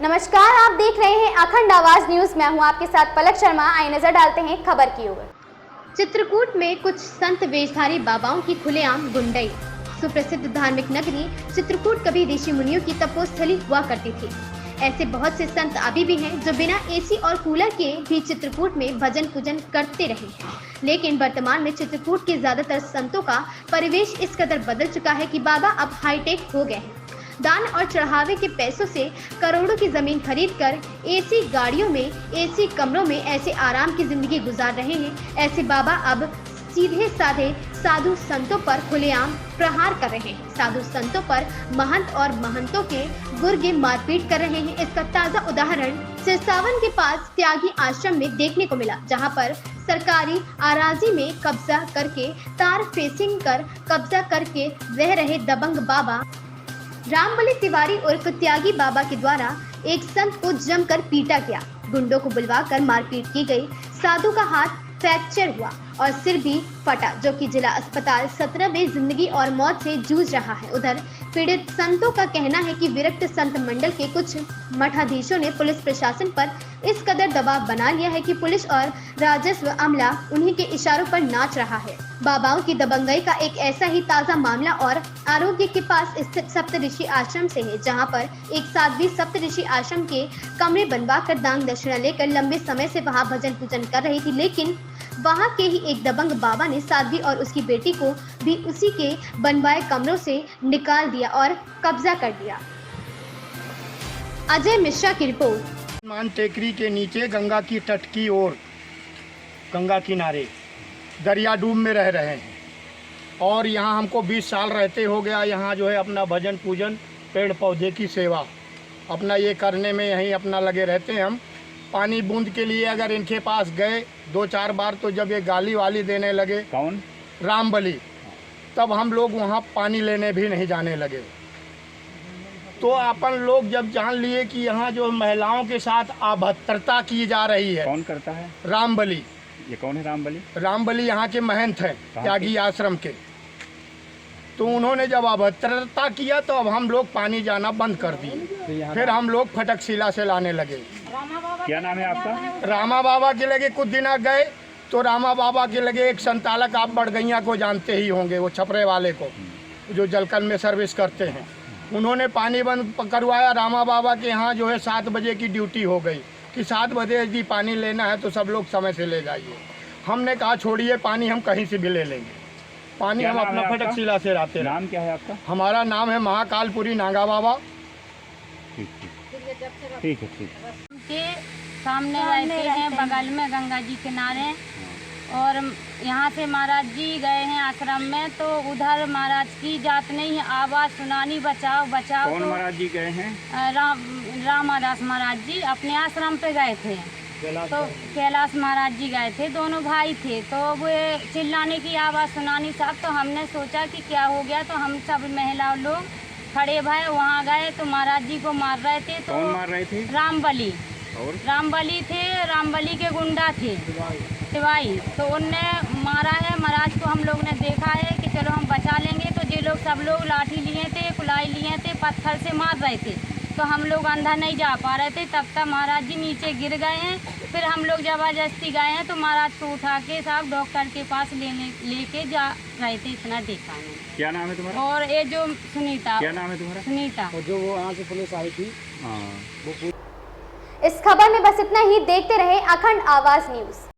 नमस्कार, आप देख रहे हैं अखंड आवाज न्यूज। मैं हूं आपके साथ पलक शर्मा। आइए नजर डालते हैं खबर की ओर। चित्रकूट में कुछ संत वेशधारी बाबाओं की खुलेआम गुंडई। सुप्रसिद्ध धार्मिक नगरी चित्रकूट कभी ऋषि मुनियों की तपोस्थली हुआ करती थी। ऐसे बहुत से संत अभी भी हैं जो बिना एसी और कूलर के भी चित्रकूट में भजन पूजन करते रहे हैं। लेकिन वर्तमान में चित्रकूट के ज्यादातर संतों का परिवेश इस कदर बदल चुका है कि बाबा अब हाईटेक हो गए हैं। दान और चढ़ावे के पैसों से करोड़ों की जमीन खरीदकर एसी गाड़ियों में, एसी कमरों में ऐसे आराम की जिंदगी गुजार रहे हैं। ऐसे बाबा अब सीधे साधे साधु संतों पर खुलेआम प्रहार कर रहे हैं। साधु संतों पर महंत और महंतों के गुर्गे मारपीट कर रहे हैं। इसका ताजा उदाहरण सिरसावन के पास त्यागी आश्रम में देखने को मिला, जहां पर सरकारी आराजी में कब्जा करके तार फेसिंग कर कब्जा करके रह रहे दबंग बाबा रामबली तिवारी उर्फ त्यागी बाबा के द्वारा एक संत को जमकर पीटा गया। गुंडों को बुलवाकर मारपीट की गई। साधु का हाथ फ्रैक्चर हुआ और सिर भी फटा, जो कि जिला अस्पताल 17 में जिंदगी और मौत से जूझ रहा है। उधर पीड़ित संतों का कहना है कि विरक्त संत मंडल के कुछ मठाधीशों ने पुलिस प्रशासन पर इस कदर दबाव बना लिया है कि पुलिस और राजस्व अमला उन्हीं के इशारों पर नाच रहा है। बाबाओं की दबंगई का एक ऐसा ही ताजा मामला और आरोग्य के पास स्थित सप्तऋषि आश्रम से है, जहां पर एक साध्वी सप्तऋषि आश्रम के कमरे बनवाकर दान दक्षिणा लेकर लंबे समय से वहां भजन पूजन कर रही थी। लेकिन वहां के ही एक दबंग बाबा ने साध्वी और उसकी बेटी को भी उसी के बनवाए कमरों से निकाल दिया और कब्जा कर लिया। अजय मिश्रा की रिपोर्ट। मान टेकरी के नीचे गंगा की तट की ओर, गंगा किनारे दरिया डूब में रह रहे हैं और यहाँ हमको 20 साल रहते हो गया। यहाँ जो है अपना भजन पूजन, पेड़ पौधे की सेवा अपना ये करने में यहीं अपना लगे रहते हैं। हम पानी बूंद के लिए अगर इनके पास गए 2-4 बार तो जब ये गाली वाली देने लगे, कौन? रामबली, तब हम लोग वहाँ पानी लेने भी नहीं जाने लगे। तो अपन लोग जब जान लिए कि यहाँ जो महिलाओं के साथ अभद्रता की जा रही है। कौन करता है? रामबली। ये कौन है रामबली? रामबली यहाँ के महंत हैं, त्यागी आश्रम के। तो उन्होंने जब अभद्रता किया तो अब हम लोग पानी जाना बंद कर दिए। फिर हम लोग फटकशिला से लाने लगे। क्या नाम है आपका? रामा बाबा के लगे कुछ दिन गए तो रामा बाबा के लगे एक संचालक, आप बड़गैया को जानते ही होंगे, वो छपरे वाले को जो जलकल में सर्विस करते हैं, उन्होंने पानी बंद करवाया। रामा बाबा के यहाँ जो है 7 बजे की ड्यूटी हो गई कि 7 बजे यदि पानी लेना है तो सब लोग समय से ले जाइए। हमने कहा छोड़िए पानी, हम कहीं से भी ले लेंगे पानी। हम अपना फटकशिला से लाते हैं। नाम क्या है आपका? हमारा नाम है महाकालपुरी नागा बाबा। ठीक है। के सामने रहते हैं, बगल में गंगा जी किनारे। और यहाँ से महाराज जी गए हैं आश्रम में, तो उधर महाराज की जात नहीं है, आवाज़ सुनानी बचाओ बचाओ। कौन तो महाराज जी गए हैं? रामादास महाराज जी अपने आश्रम पे गए थे। तो कैलाश महाराज जी गए थे, दोनों भाई थे। तो वो चिल्लाने की आवाज़ सुनानी साहब, तो हमने सोचा कि क्या हो गया। तो हम सब महिला लोग खड़े भय वहाँ गए तो महाराज जी को मार रहे थे। तो कौन मार रहे थे? रामबली। और रामबली थे, रामबली के गुंडा थे तिवाई, तो उनने मारा है। महाराज को हम लोग ने देखा है कि चलो हम बचा लेंगे। तो ये लोग सब लोग लाठी लिए थे, कुलाई लिए थे, पत्थर से मार रहे थे। तो हम लोग अंदर नहीं जा पा रहे थे, तब तक महाराज जी नीचे गिर गए हैं। फिर हम लोग जबरदस्ती गए हैं तो महाराज को उठा के साहब डॉक्टर के पास लेके जा रहे थे। इतना देखा है। क्या नाम है तुम्हारा? और ये जो सुनीता। क्या नाम है तुम्हारा? सुनीता। और जो वो यहाँ से पुलिस आई थी। हाँ। इस खबर में बस इतना ही। देखते रहे अखंड आवाज न्यूज।